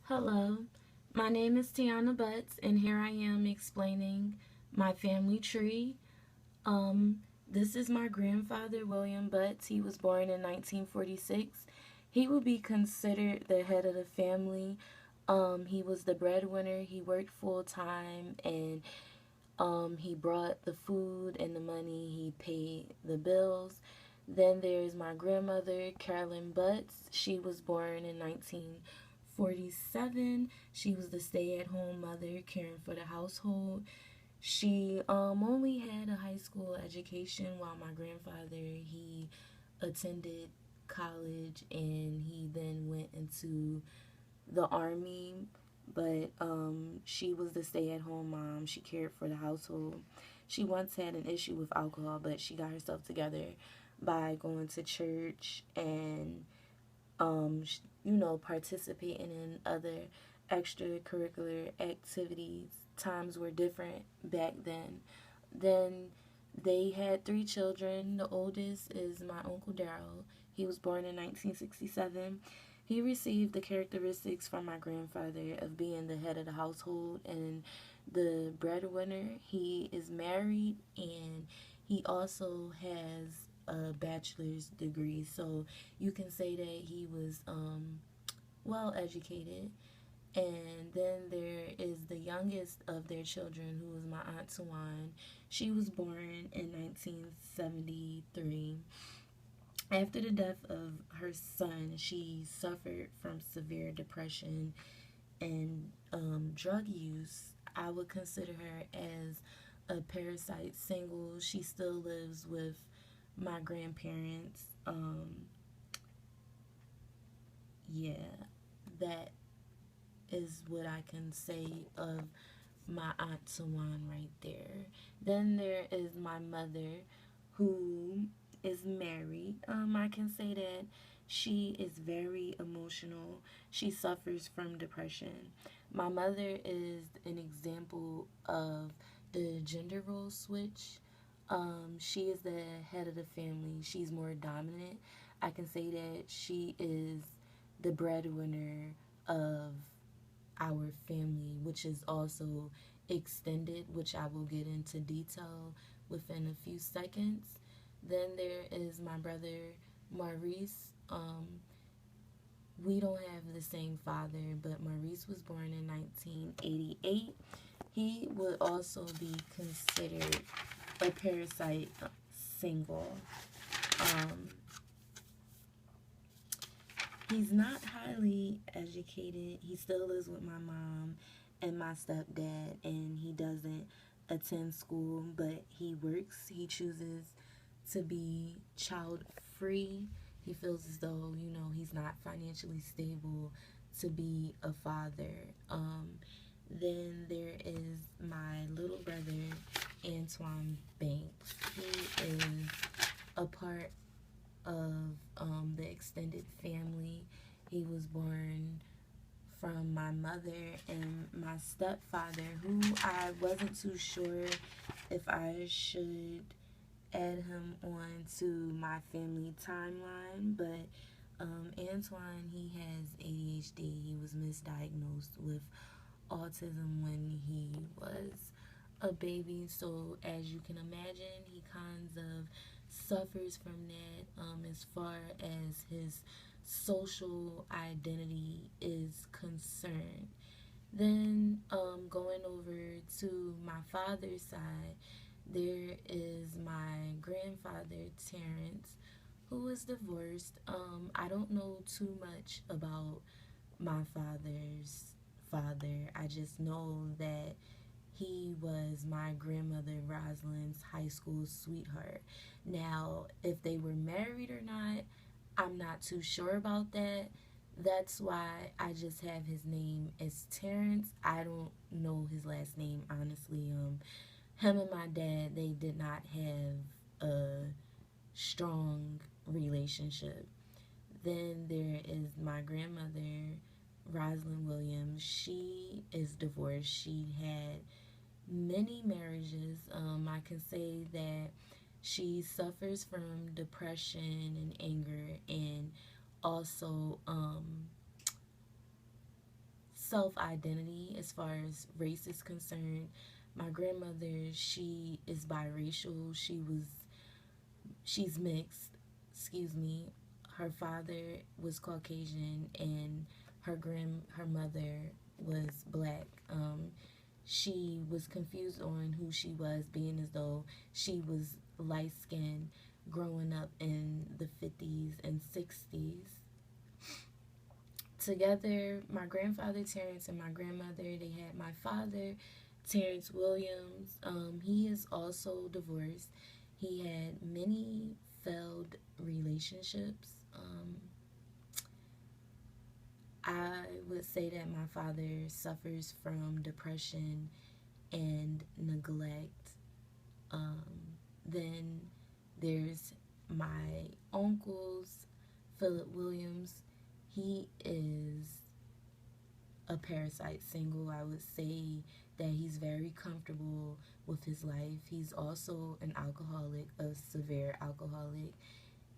Hello, my name is Tiana Butts, and here I am explaining my family tree. This is my grandfather, William Butts. He was born in 1946. He would be considered the head of the family. He was the breadwinner. He worked full time, and he brought the food and the money. He paid the bills. Then there's my grandmother, Carolyn Butts. She was born in 1947. She was the stay-at-home mother caring for the household. She only had a high school education, while my grandfather, he attended college and he then went into the army. But she was the stay-at-home mom. She cared for the household. She once had an issue with alcohol, but she got herself together by going to church and participating in other extracurricular activities. Times were different back then. Then they had three children. The oldest is my Uncle Daryl. He was born in 1967. He received the characteristics from my grandfather of being the head of the household and the breadwinner. He is married and he also has a bachelor's degree. So you can say that he was well educated. And then there is the youngest of their children, who is my Aunt Tuan. She was born in 1973. After the death of her son, she suffered from severe depression and drug use. I would consider her as a parasite single. She still lives with my grandparents. Yeah, that is what I can say of my Aunt Sawan right there. Then there is my mother, who is married. I can say that she is very emotional. She suffers from depression. My mother is an example of the gender role switch. She is the head of the family. She's more dominant. I can say that she is the breadwinner of our family, which is also extended, which I will get into detail within a few seconds. Then there is my brother Maurice. We don't have the same father, but Maurice was born in 1988. He would also be considered a parasite single. Um, he's not highly educated. He still lives with my mom and my stepdad, and he doesn't attend school, but he works. He chooses to be child free. He feels as though, he's not financially stable to be a father. Then there is my little brother, Antoine Banks. He is a part of the extended family. He was born from my mother and my stepfather, who I wasn't too sure if I should add him on to my family timeline, but Antoine, he has ADHD. He was misdiagnosed with autism when he was a baby, so as you can imagine, he kind of suffers from that as far as his social identity is concerned. Then going over to my father's side, there is my grandfather, Terrence, who was divorced. I don't know too much about my father's father. I just know that he was my grandmother Rosalind's high school sweetheart. Now, if they were married or not, I'm not too sure about that. That's why I just have his name as Terrence. I don't know his last name, honestly. Him and my dad, they did not have a strong relationship. Then there is my grandmother, Rosalind Williams. She is divorced. She had many marriages. I can say that she suffers from depression and anger, and also self-identity as far as race is concerned. My grandmother, she is biracial. She's mixed. Excuse me. Her father was Caucasian, and her mother was black. She was confused on who she was, being as though she was light skinned growing up in the 50s and 60s. Together, my grandfather Terrence and my grandmother, they had my father, Terrence Williams. He is also divorced. He had many failed relationships. I would say that my father suffers from depression and neglect. Um, then there's my uncle's Philip Williams. He is a parasite single. I would say that he's very comfortable with his life. He's also an alcoholic, a severe alcoholic.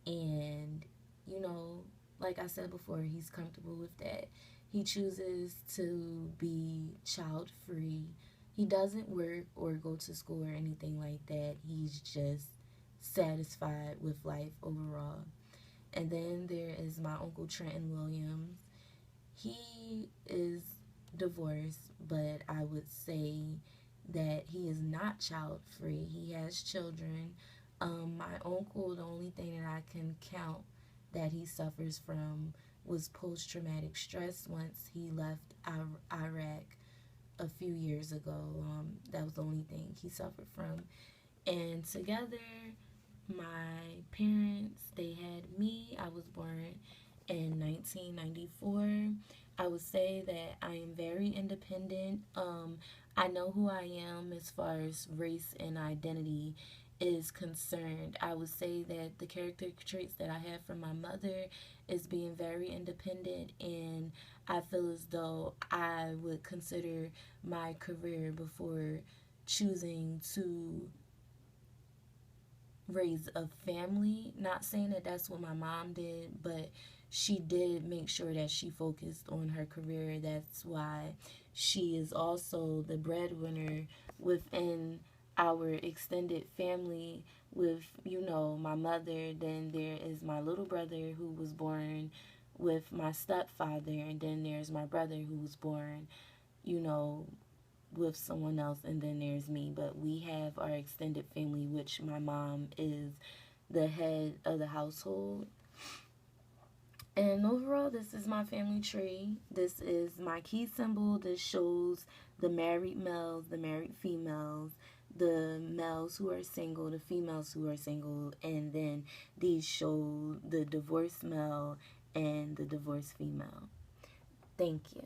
And, you know, like I said before, he's comfortable with that. He chooses to be child free. He doesn't work or go to school or anything like that. He's just satisfied with life overall. And then there is my Uncle Trenton Williams. He is divorced, but I would say that he is not child free. He has children. My uncle, the only thing that I can count that he suffers from was post traumatic stress once he left Iraq a few years ago. That was the only thing he suffered from. And together, my parents, they had me. I was born in 1994. I would say that I am very independent. I know who I am as far as race and identity is concerned. I would say that the character traits that I have from my mother is being very independent, and I feel as though I would consider my career before choosing to raise a family. Not saying that that's what my mom did, but she did make sure that she focused on her career. That's why she is also the breadwinner within our extended family with, you know, my mother. Then there is my little brother who was born with my stepfather, and then there's my brother who was born, you know, with someone else, and then there's me. But we have our extended family, which my mom is the head of the household. And overall, this is my family tree. This is my key symbol. This shows the married males, the married females, the males who are single, the females who are single, and then these show the divorced male and the divorced female. Thank you.